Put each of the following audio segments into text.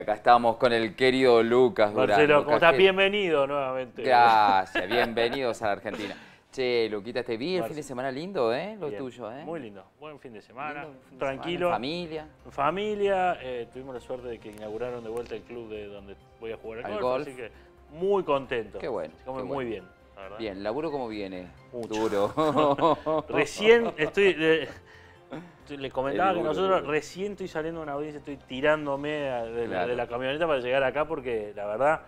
Acá estamos con el querido Lucas Durán. Marcelo, ¿cómo Lucas, estás? Bienvenido nuevamente. gracias, bienvenidos a la Argentina. Che, Luquita, te vi el fin de Marce- semana lindo, Lo Bien, tuyo, muy lindo. Buen fin de semana, Lindo fin de tranquilo. semana, familia. En familia, tuvimos la suerte de que inauguraron de vuelta el club de donde voy a jugar Al al golf. golf, así que muy contento. Qué bueno, Se come qué muy bueno. bien, la verdad. Bien, ¿laburo cómo viene? Mucho. Duro. Recién estoy... le comentaba Es que duro, nosotros duro. recién estoy saliendo de una audiencia, estoy tirándome de Claro. la camioneta para llegar acá porque la verdad,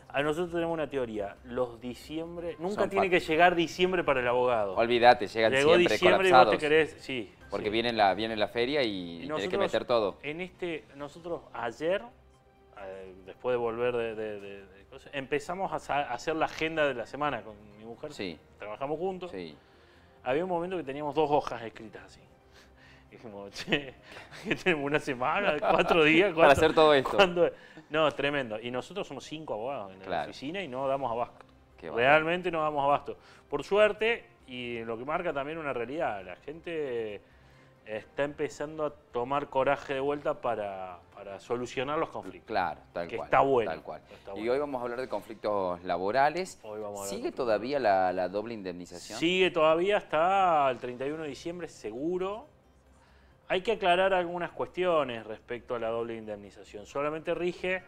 a nosotros tenemos una teoría, los diciembre, nunca Son tiene que llegar diciembre para el abogado. Olvídate, llegan Llegó siempre diciembre y vos colapsados. te querés, sí. Porque sí. viene la feria y tenés que meter todo. Nosotros ayer, después de volver de cosas, empezamos a hacer la agenda de la semana con mi mujer. Sí. Trabajamos juntos. Sí. Había un momento que teníamos 2 hojas escritas así. Dijimos, che, que tenemos una semana, 4 días. Para hacer todo esto. No, tremendo. Y nosotros somos 5 abogados en la Claro. oficina y no damos abasto. Qué bárbaro. Realmente no damos abasto. Por suerte, y lo que marca también una realidad, la gente está empezando a tomar coraje de vuelta para solucionar los conflictos. Claro, tal Que cual. está bueno, Tal cual. está Y bueno. hoy vamos a hablar de conflictos laborales. Hoy vamos a hablar de ¿Sigue conflictos todavía la doble indemnización? Sigue todavía hasta el 31 de diciembre seguro. Hay que aclarar algunas cuestiones respecto a la doble indemnización. Solamente rige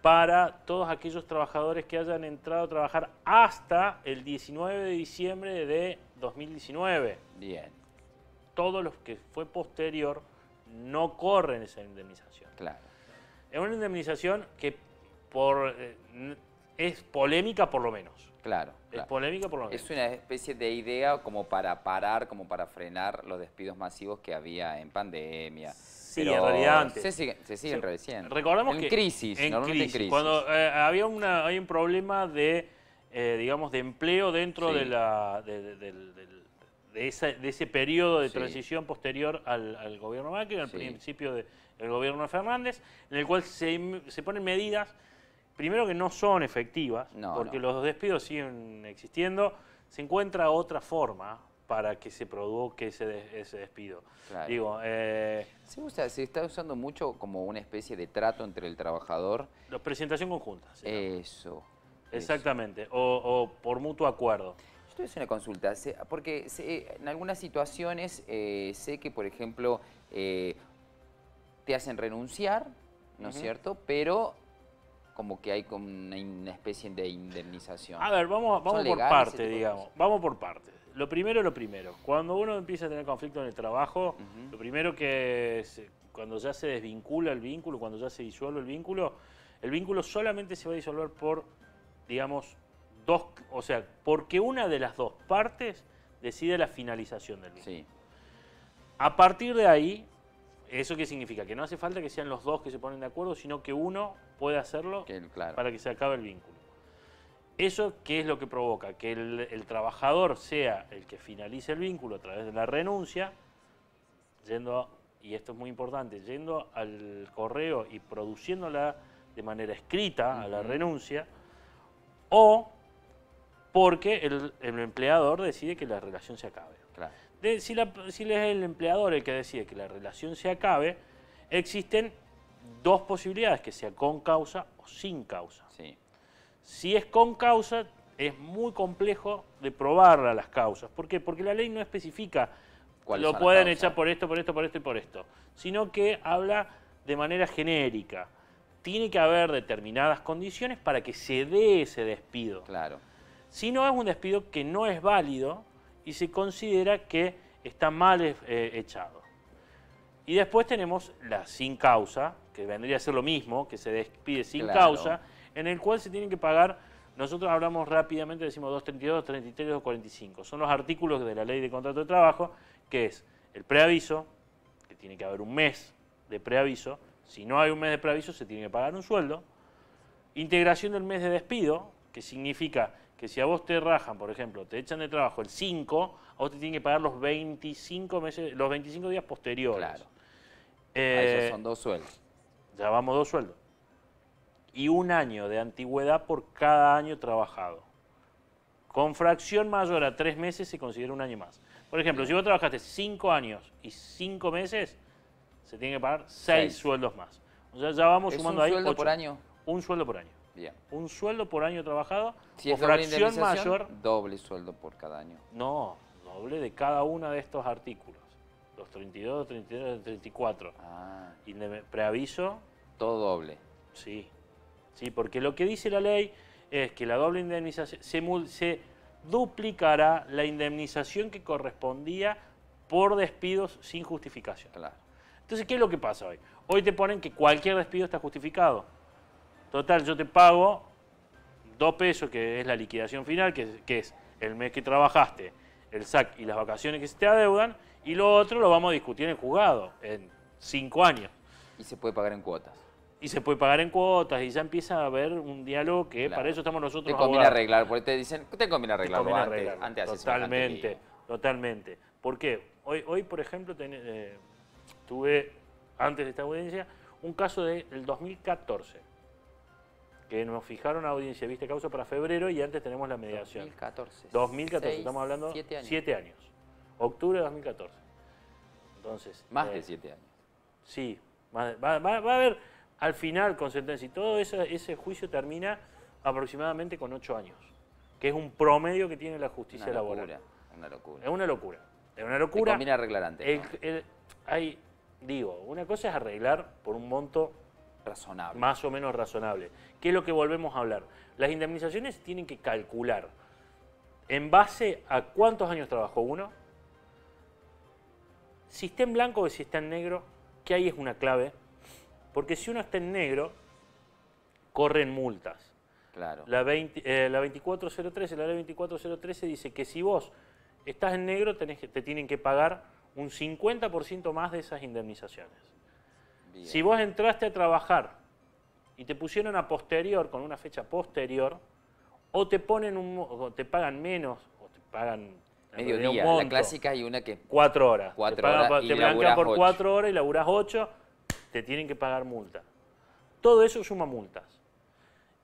para todos aquellos trabajadores que hayan entrado a trabajar hasta el 19 de diciembre de 2019. Bien, Todos los que fue posterior no corren esa indemnización. claro. Es una indemnización que es polémica por lo menos. Claro, Es claro. polémica por lo menos. Es una especie de idea como para parar, como para frenar los despidos masivos que había en pandemia. Sí, Pero en realidad antes. se siguen reduciendo. Recordamos en que crisis, normalmente en crisis. cuando hay un problema de, digamos, de empleo dentro Sí. de ese periodo de Sí. transición posterior al gobierno Macri, al Sí. principio del gobierno de Fernández, en el cual se ponen medidas, primero que no son efectivas, No, porque no. los despidos siguen existiendo, se encuentra otra forma para que se provoque ese despido. Claro. Digo, Se está usando mucho como una especie de trato entre el trabajador. la presentación conjunta. se llama. Eso. Exactamente, o por mutuo acuerdo. Yo te voy a hacer una consulta, porque en algunas situaciones sé que, por ejemplo, te hacen renunciar, ¿no es Ujú. cierto? Pero como que hay como una especie de indemnización. A ver, vamos ¿Son por legales ese parte, tipo de digamos. cosas? Vamos por parte. Lo primero, lo primero. Cuando uno empieza a tener conflicto en el trabajo, Ujú. lo primero cuando ya se desvincula el vínculo, cuando ya se disuelve el vínculo solamente se va a disolver por, digamos, porque una de las dos partes decide la finalización del vínculo. Sí, A partir de ahí, ¿eso qué significa? Que no hace falta que sean los dos que se ponen de acuerdo, sino que uno puede hacerlo claro. para que se acabe el vínculo. ¿Eso qué es lo que provoca? Que el trabajador sea el que finalice el vínculo a través de la renuncia, y esto es muy importante, yendo al correo y produciéndola de manera escrita a la Ujú. renuncia, o porque el empleador decide que la relación se acabe. Claro. Si es el empleador el que decide que la relación se acabe, existen dos posibilidades, que sea con causa o sin causa. Sí, Si es con causa, es muy complejo de probar las causas. ¿Por qué? Porque la ley no especifica, ¿Cuáles lo son las pueden causas? echar por esto, por esto, por esto y por esto, sino que habla de manera genérica. Tiene que haber determinadas condiciones para que se dé ese despido. claro. Si no, es un despido que no es válido y se considera que está mal echado. Y después tenemos la sin causa, que vendría a ser lo mismo, que se despide sin Claro. causa, en el cual se tienen que pagar, nosotros hablamos rápidamente, decimos 232, 233, 245. Son los artículos de la Ley de Contrato de Trabajo, que es el preaviso, que tiene que haber un mes de preaviso. Si no hay un mes de preaviso, se tiene que pagar un sueldo. Integración del mes de despido, que significa que si a vos te rajan, por ejemplo, te echan de trabajo el 5, a vos te tienen que pagar los 25 días posteriores. Claro. Ahí ya son 2 sueldos. Ya vamos 2 sueldos. Y 1 año de antigüedad por cada año trabajado. Con fracción mayor a 3 meses se considera 1 año más. Por ejemplo, si vos trabajaste 5 años y 5 meses, se tiene que pagar 6 Seis. sueldos más. O sea, ya vamos ¿Es sumando un ahí sueldo 8. por año? Un sueldo por año. Bien. Un sueldo por año trabajado Si o es doble fracción indemnización, mayor. doble sueldo por cada año. No, doble de cada uno de estos artículos. Los 32, 33, 34. Ah, Preaviso, todo doble. sí. Sí, porque lo que dice la ley es que la doble indemnización se duplicará la indemnización que correspondía por despidos sin justificación. Claro. Entonces, ¿qué es lo que pasa hoy? Hoy te ponen que cualquier despido está justificado. Total, yo te pago 2 pesos, que es la liquidación final, que es el mes que trabajaste, el SAC y las vacaciones que se te adeudan, y lo otro lo vamos a discutir en el juzgado en 5 años. Y se puede pagar en cuotas. Y se puede pagar en cuotas, y ya empieza a haber un diálogo que Claro. para eso estamos nosotros Te conviene abogados. arreglar, porque te dicen, te conviene arreglarlo Conviene antes, arreglarlo. antes haces semejante Totalmente, lío. totalmente. ¿Por qué? Hoy por ejemplo, tuve, antes de esta audiencia, un caso del 2014, que nos fijaron a audiencia vista causa para febrero y antes tenemos la mediación. 2014. 2014, 6, estamos hablando 7 años. 7 años. Octubre de 2014. Entonces, Más de 7 años. sí, va a haber al final con sentencia y todo ese juicio termina aproximadamente con 8 años, que es un promedio que tiene la justicia Una laboral. locura, una locura. Es una locura. Es una Te locura. conviene arreglar antes, ¿no? Una cosa es arreglar por un monto Razonable. más o menos razonable. ¿Qué es lo que volvemos a hablar? Las indemnizaciones se tienen que calcular en base a cuántos años trabajó uno, si está en blanco o si está en negro, que ahí es una clave, porque si uno está en negro, corren multas. Claro. La 24013, la ley 24013 dice que si vos estás en negro te tienen que pagar un 50% más de esas indemnizaciones. Bien. Si vos entraste a trabajar y te pusieron a posterior, con una fecha posterior, o te ponen o te pagan menos, o te pagan en realidad Mediodía, un monto, la clásica hay una que 4 horas. 4 te pagan, horas y te blanquean laburás por 8. 4 horas y laburás 8, te tienen que pagar multa. Todo eso suma multas.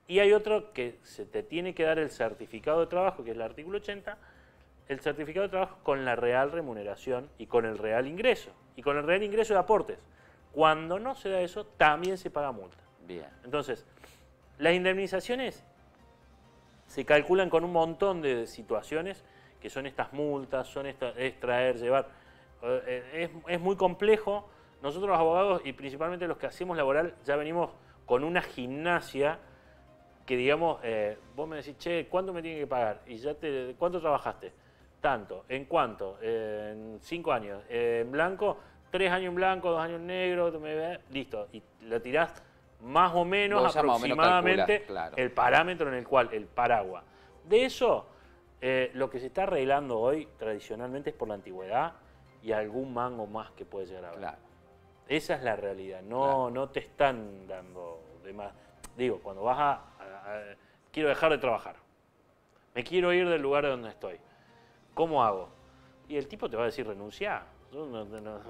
Y hay otro que se te tiene que dar el certificado de trabajo, que es el artículo 80, el certificado de trabajo con la real remuneración y con el real ingreso. Y con el real ingreso de aportes. Cuando no se da eso, también se paga multa. Bien. Entonces, las indemnizaciones se calculan con un montón de situaciones, que son estas multas, son es traer, llevar. Es muy complejo. Nosotros los abogados, y principalmente los que hacemos laboral, ya venimos con una gimnasia que, digamos, vos me decís, che, ¿cuánto me tienen que pagar? Y ya ¿cuánto trabajaste? Tanto. ¿En cuánto? En 5 años. En blanco, 3 años en blanco, 2 años en negro, listo. Y la tirás más o menos Vos ya más o menos aproximadamente calculás, claro. el parámetro en el cual, el paraguas. De eso, lo que se está arreglando hoy tradicionalmente es por la antigüedad y algún mango más que puede llegar a haber. Claro. Esa es la realidad, Claro. no te están dando de más. Digo, cuando vas quiero dejar de trabajar, me quiero ir del lugar donde estoy, ¿cómo hago? Y el tipo te va a decir renunciar.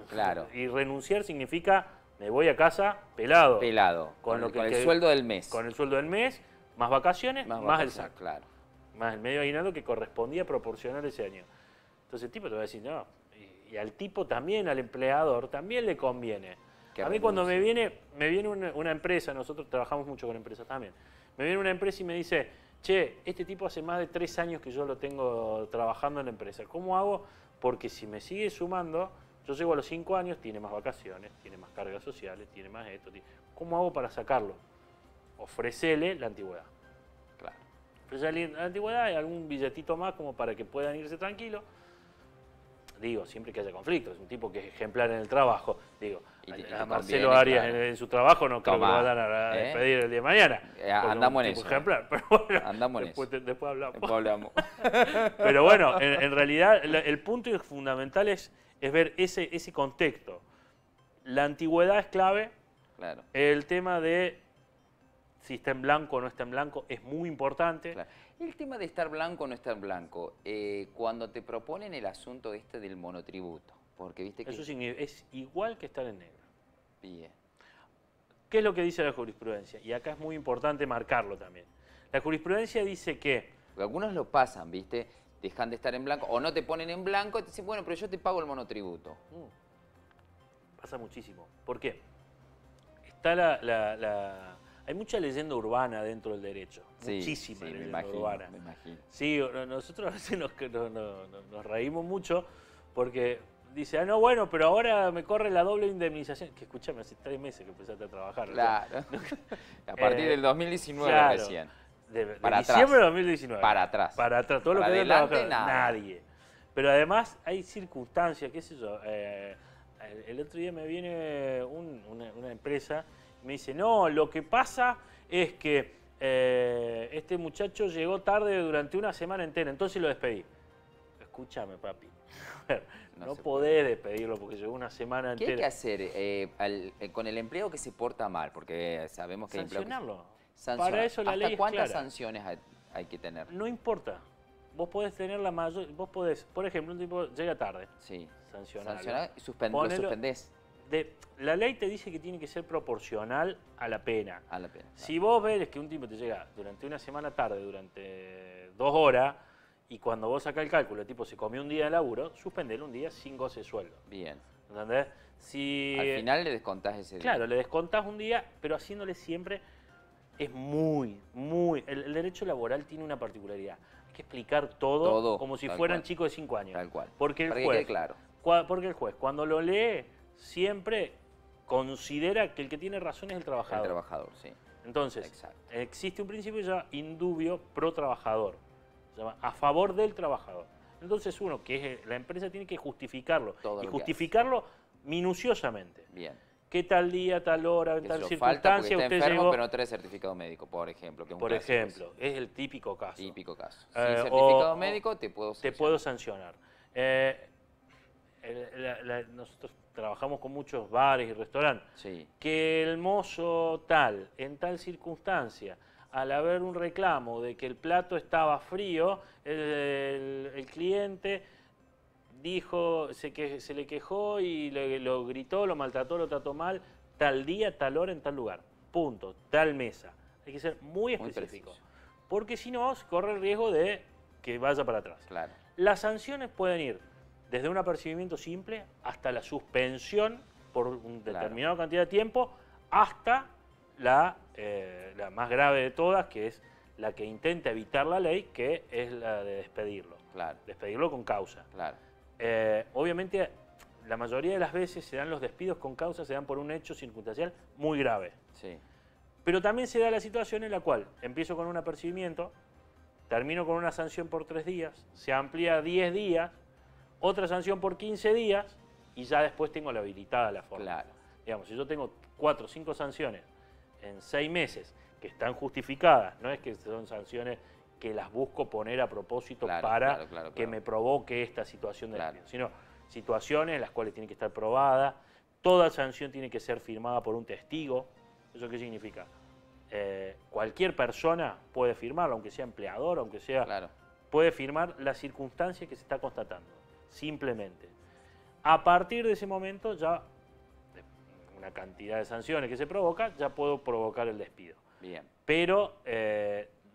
Claro. Y renunciar significa me voy a casa pelado. Pelado. Con el sueldo del mes. Con el sueldo del mes, más vacaciones, más el vacaciones, SAC. Claro. Más el medio aguinaldo que correspondía proporcionar ese año. Entonces el tipo te va a decir, no. Y al tipo también, al empleador, también le conviene. Que A mí cuando me viene una empresa, nosotros trabajamos mucho con empresas también, me viene una empresa y me dice, che, este tipo hace más de 3 años que yo lo tengo trabajando en la empresa. ¿Cómo hago? Porque si me sigue sumando, yo llego a los 5 años, tiene más vacaciones, tiene más cargas sociales, tiene más esto. ¿Cómo hago para sacarlo? Ofrecele la antigüedad. Claro. Ofrecele la antigüedad y algún billetito más como para que puedan irse tranquilos. Digo, siempre que haya conflicto, es un tipo que es ejemplar en el trabajo. Digo, a Marcelo conviene, Arias claro. en su trabajo no creo que Tomá, lo vayan a despedir el día de mañana. Andamos en tipo eso. Ejemplar, pero bueno, Andamos en después, eso. después hablamos. Después hablamos. Pero bueno, en realidad el punto fundamental es ver ese contexto. La antigüedad es clave. Claro. El tema de si está en blanco o no está en blanco es muy importante. Claro. El tema de estar blanco o no estar blanco, cuando te proponen el asunto del monotributo, porque viste que... Eso es igual que estar en negro. Bien. ¿Qué es lo que dice la jurisprudencia? Y acá es muy importante marcarlo también. La jurisprudencia dice que... Porque algunos lo pasan, ¿viste? Dejan de estar en blanco, o no te ponen en blanco y te dicen, bueno, pero yo te pago el monotributo. Pasa muchísimo. ¿Por qué? está hay mucha leyenda urbana dentro del derecho, Sí, muchísima sí, me leyenda imagino, urbana. me imagino. Sí, nosotros a veces nos reímos mucho porque dice, ah, no, bueno, pero ahora me corre la doble indemnización. Que escúchame, hace 3 meses que empezaste a trabajar. Claro. A partir del 2019 claro, recién. De Para diciembre atrás. de 2019. Para atrás. Para atrás, todo Para lo que adelante, había trabajado, nada. nadie. Pero además hay circunstancias, qué sé yo. El otro día me viene una empresa y me dice, no, lo que pasa es que este muchacho llegó tarde durante una semana entera, entonces lo despedí. Escúchame, papi. No podés despedirlo porque llegó una semana ¿Qué entera. hay que hacer con el empleo que se porta mal? Porque sabemos que hay empleo Sancionarlo. Sancionar. Para eso la ley ¿Hasta es cuántas clara. sanciones hay que tener? No importa. Vos podés tener la mayor... Vos podés, por ejemplo, un tipo llega tarde. Sí. Sancionarlo. Sancionar y lo Ponelo- suspendés La ley te dice que tiene que ser proporcional a la pena. a la pena. Si vos ves que un tipo te llega durante una semana tarde, durante 2 horas, y cuando vos sacás el cálculo, el tipo se comió un día de laburo, suspendelo un día sin goce de sueldo. Bien. ¿Entendés? Si, Al final le descontás ese día. claro, le descontás un día, pero haciéndole siempre es muy... El derecho laboral tiene una particularidad. Hay que explicar todo como si tal fueran cual. chicos de 5 años. Tal cual. Porque el Para que juez, quede claro. porque el juez, cuando lo lee, siempre considera que el que tiene razón es el El trabajador. trabajador, sí. Entonces, Exacto. existe un principio que se llama indubio pro trabajador, se llama a favor del trabajador. Entonces uno, que es la empresa, tiene que justificarlo, Todo y lo que justificarlo minuciosamente. Bien. ¿Qué tal día, tal hora, en Que tal se lo falta porque circunstancia está usted enfermo, llegó? pero no trae certificado médico, por ejemplo. Que es un Por caso ejemplo, es el típico caso. típico caso. Sin Eh, certificado o- médico te puedo Te sancionar. puedo sancionar. Nosotros trabajamos con muchos bares y restaurantes. Sí. Que el mozo tal, en tal circunstancia, al haber un reclamo de que el plato estaba frío, el cliente dijo, se le quejó y lo gritó, lo maltrató, lo trató mal, tal día, tal hora, en tal lugar. Punto, tal mesa. Hay que ser muy específico. preciso. Porque si no, se corre el riesgo de que vaya para atrás. Claro. Las sanciones pueden ir desde un apercibimiento simple hasta la suspensión por una determinada cantidad de tiempo, hasta la más grave de todas, que es la que intenta evitar la ley, que es la de despedirlo. Claro. Despedirlo con causa. Claro. Obviamente, la mayoría de las veces se dan los despidos con causa, se dan por un hecho circunstancial muy grave. Sí. Pero también se da la situación en la cual empiezo con un apercibimiento, termino con una sanción por 3 días, se amplía a 10 días, otra sanción por 15 días y ya después tengo la habilitada la forma. Claro. Digamos, si yo tengo 4 o 5 sanciones en 6 meses que están justificadas, no es que son sanciones que las busco poner a propósito Claro, para claro. que me provoque esta situación de Claro. despido, sino situaciones en las cuales tiene que estar probada, toda sanción tiene que ser firmada por un testigo. ¿Eso qué significa? Cualquier persona puede firmarlo, aunque sea empleador, aunque sea... Claro. Puede firmar la circunstancia que se está constatando, simplemente. A partir de ese momento, ya una cantidad de sanciones que se provoca, ya puedo provocar el despido. Bien. Pero,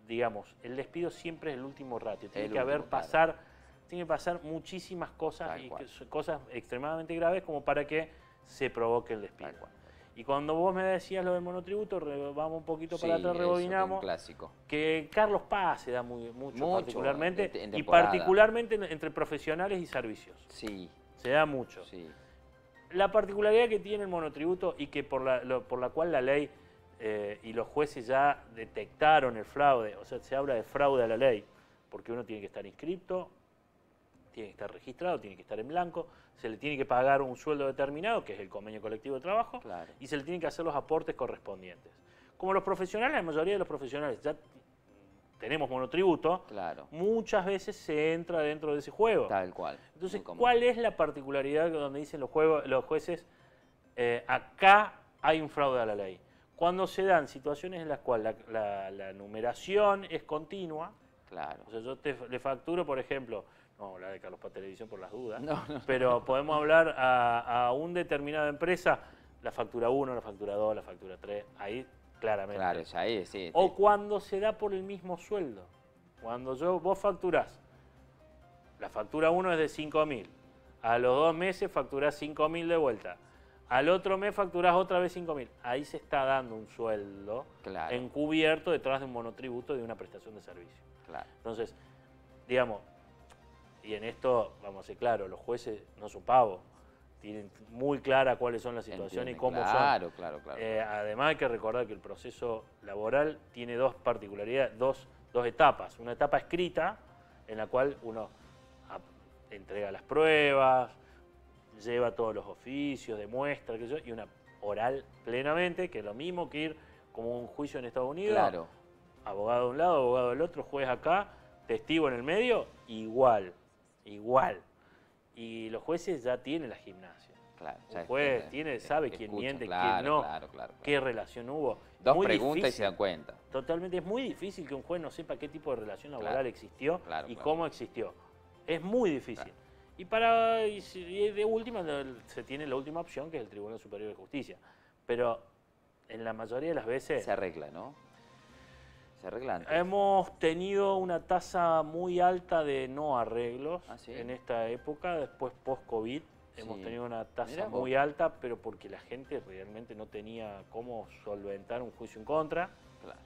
digamos, el despido siempre es el último ratio. Tiene El que último, tiene que pasar muchísimas cosas, Tal y cual. cosas extremadamente graves como para que se provoque el despido. Tal cual. Y cuando vos me decías lo del monotributo, vamos un poquito para atrás, eso, que es rebobinamos. un clásico. Que Carlos Paz se da mucho particularmente, en y temporada. particularmente entre profesionales y servicios. Sí. Se da mucho. Sí. La particularidad que tiene el monotributo y que por la cual la ley y los jueces ya detectaron el fraude, o sea, se habla de fraude a la ley, porque uno tiene que estar inscripto, tiene que estar registrado, tiene que estar en blanco, se le tiene que pagar un sueldo determinado, que es el convenio colectivo de trabajo, Claro. y se le tienen que hacer los aportes correspondientes. Como los profesionales, la mayoría de los profesionales ya tenemos monotributo, Claro. muchas veces se entra dentro de ese juego. Tal cual. Entonces, Muy común. ¿cuál es la particularidad donde dicen los jueces, acá hay un fraude a la ley? Cuando se dan situaciones en las cuales la numeración es continua, Claro. o sea, yo le facturo, por ejemplo, no vamos a hablar de Carlos Paz Televisión por las dudas, No. pero podemos hablar a una determinada empresa, la factura 1, la factura 2, la factura 3, ahí claramente. Claro, ya ahí, sí. O cuando se da por el mismo sueldo. Cuando vos facturás, la factura 1 es de 5.000, a los 2 meses facturás 5.000 de vuelta, Al otro mes facturás otra vez 5.000. Ahí se está dando un sueldo Claro. encubierto detrás de un monotributo de una prestación de servicio. Claro. Entonces, digamos, y en esto, vamos a ser claros, los jueces no son pavos. Tienen muy clara cuáles son las situaciones y cómo son. Claro. Además hay que recordar que el proceso laboral tiene dos particularidades, dos etapas. Una etapa escrita, en la cual uno entrega las pruebas, lleva todos los oficios, demuestra, y una oral plenamente, que es lo mismo que ir como un juicio en Estados Unidos. Claro. Abogado de un lado, abogado del otro, juez acá, testigo en el medio, igual. Y los jueces ya tienen la gimnasia. Claro. Un juez sabe quién miente, quién no, qué relación hubo. Dos muy preguntas difícil, y se dan cuenta. Totalmente, es muy difícil que un juez no sepa qué tipo de relación laboral existió y cómo existió. Es muy difícil. Y de última se tiene la última opción, que es el Tribunal Superior de Justicia. Pero en la mayoría de las veces... Se arregla, ¿no? Se arregla antes. Hemos tenido una tasa muy alta de no arreglos en esta época, después post-COVID. Hemos tenido una tasa muy alta, pero porque la gente realmente no tenía cómo solventar un juicio en contra. Claro.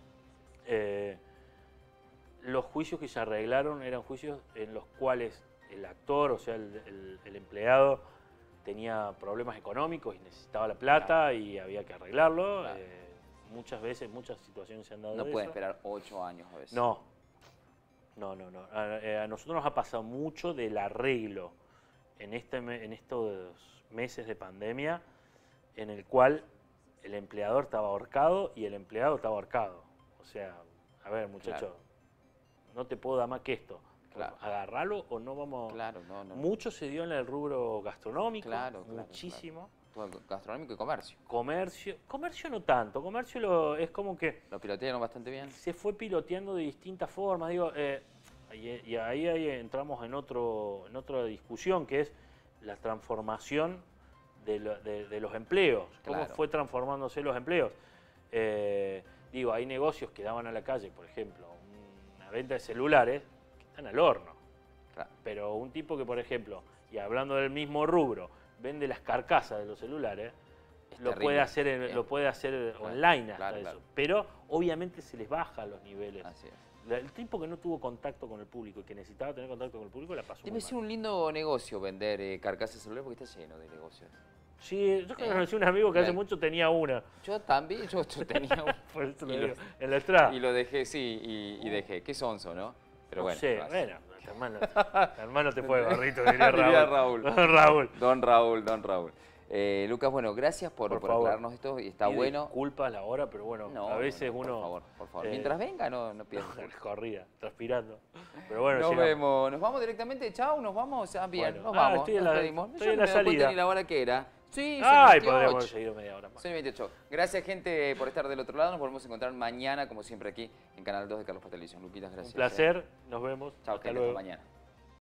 Los juicios que se arreglaron eran juicios en los cuales el actor, o sea, el empleado, tenía problemas económicos y necesitaba la plata y había que arreglarlo. Claro. Muchas veces, muchas situaciones se han dado No de pueden eso. esperar 8 años a veces. No. A nosotros nos ha pasado mucho del arreglo en estos meses de pandemia, en el cual el empleador estaba ahorcado y el empleado estaba ahorcado. O sea, a ver, muchacho, no te puedo dar más que esto. Claro. Agarralo o no vamos... Claro, no. Mucho se dio en el rubro gastronómico, muchísimo. Gastronómico y comercio. Comercio no tanto, comercio es como que... Lo pilotearon bastante bien. Se fue piloteando de distintas formas, digo, y ahí entramos en otra discusión, que es la transformación de los empleos, cómo fue transformándose los empleos. Digo, hay negocios que daban a la calle, por ejemplo, una venta de celulares, que están al horno. Claro. Pero un tipo que, por ejemplo, y hablando del mismo rubro, vende las carcasas de los celulares, lo puede hacer online hasta eso. Pero obviamente se les baja los niveles. Así es. El tipo que no tuvo contacto con el público y que necesitaba tener contacto con el público la pasó Debe muy ser mal. un lindo negocio vender carcasas de celular porque está lleno de negocios. Sí, yo conocí un amigo que hace mucho tenía una. Yo también, yo tenía una. Por eso lo digo, en la estrada. Y lo dejé, y dejé. Qué sonso, ¿no? Pero No bueno. sé, bueno, hermano te fue gorrito, diría Raúl. Raúl. Don Raúl. Lucas, bueno, gracias por aclararnos esto y está bueno. Disculpas la hora, pero bueno, a veces uno... Por favor. Mientras venga, no pierdas. Corrida, transpirando. Pero bueno, nos vemos. Nos vamos directamente. Chau, nos vamos. Bien, nos vamos. Estoy en la salida. salida. Ni la hora que era. Sí, podríamos seguir media hora más. Soy 28. Gracias, gente, por estar del otro lado. Nos volvemos a encontrar mañana, como siempre, aquí en Canal 2 de Carlos Paz Televisión. Luquitas, gracias. Un placer. Nos vemos. Chao, gente. Hasta mañana.